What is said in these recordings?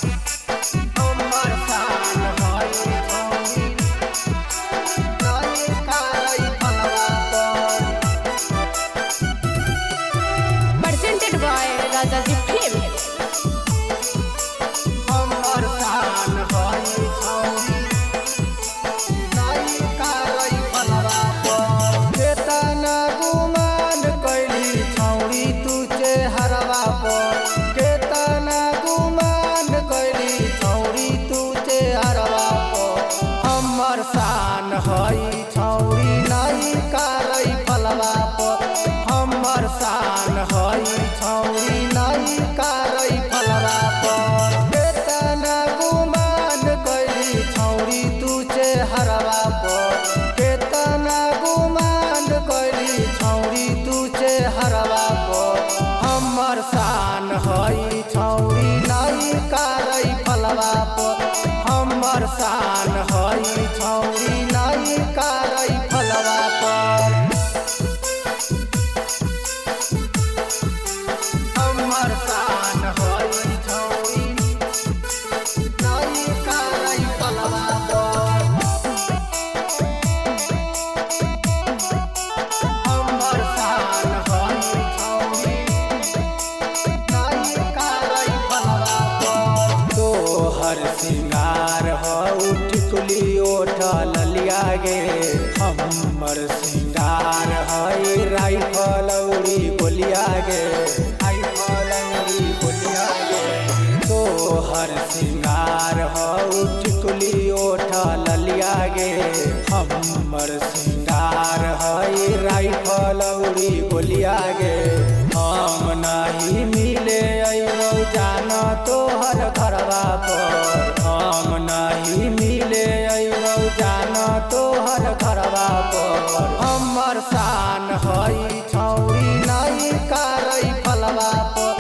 हमर शान हई छौरी नहीं खाई फलवा पर। presented by Rajaji Films. हमर शान हई छौरी नहीं खाई फलवा पर। केतना गुमान कैली छौरी तू चेहरवा पर। केतना गुमान कैली छौरी तू चेहरवा पर। हमर शान हई छौरी नहीं खाई फलवा पर। हमर शान हई छौरी नहीं खाई फलवा पर। केतना गुमान कैली छौरी तू चेहरवा पर। केतना गुमान कैली छौरी तू चेहरवा पर। हमर शान हई छौरी नहीं खाई फलवा पर। हमर शान हई छौरी नहीं खाई फलवा पर। हमर शान हई छौरी नहीं खाई फलवा पर। हमर शान हई छौरी नहीं खाई फलवा पर। तोहर सिंगार हौ टिकुली ओठ ललिया गे। हमर सिंगार हई राइफल उड़ी गोलिया गे। राइफल उड़ी गोलिया गे। तोहर सिंगार हौ टिकुली ओठ ललिया गे। हमर सिंगार हई राइफल उड़ी गोलिया गे। हम नहीं मिले अइबौ जान तोहर घरवा पर। हम नहीं मिले अइबौ जान तोहर घरवा पर। हमर शान हई छौरी नहीं खाई फलवा पर।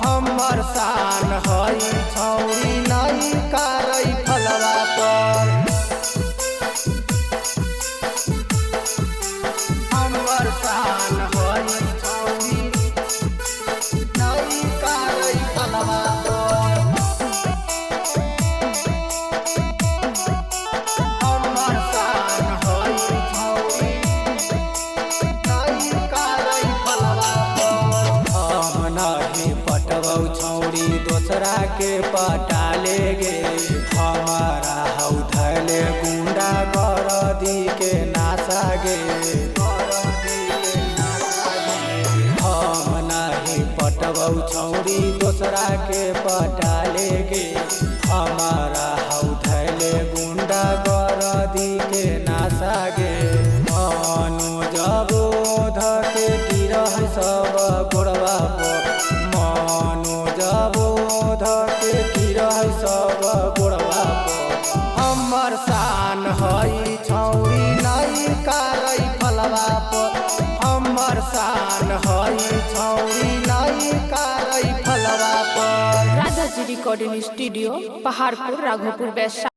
हमर शान हई छौरी नहीं खाई फलवा पर। हमर शान हई छौरी नहीं खाई फलवा पर। हमर शान हई छौरी नहीं खाई फलवा पर। हम नहीं पटबौ छौरी दोसरा के पटाले गे। हमारा हौ धैले गुंडा गरदी के नासा गे। हम नहीं पटबौ छौरी दोसरा के पटाले गे। हमारा हौ धैले गुंडा गरदी के नासा गे। मनोज बोध के गिरह सब गोड़वा पर। मनोज बोध के गिरह सब गोड़वा पर। हमर शान हई छौरी नहीं खाई फलवा पर। हमर शान हई छौरी नहीं खाई फलवा पर। Rajaji Recording Studio, Paharpur, Raghupur, West.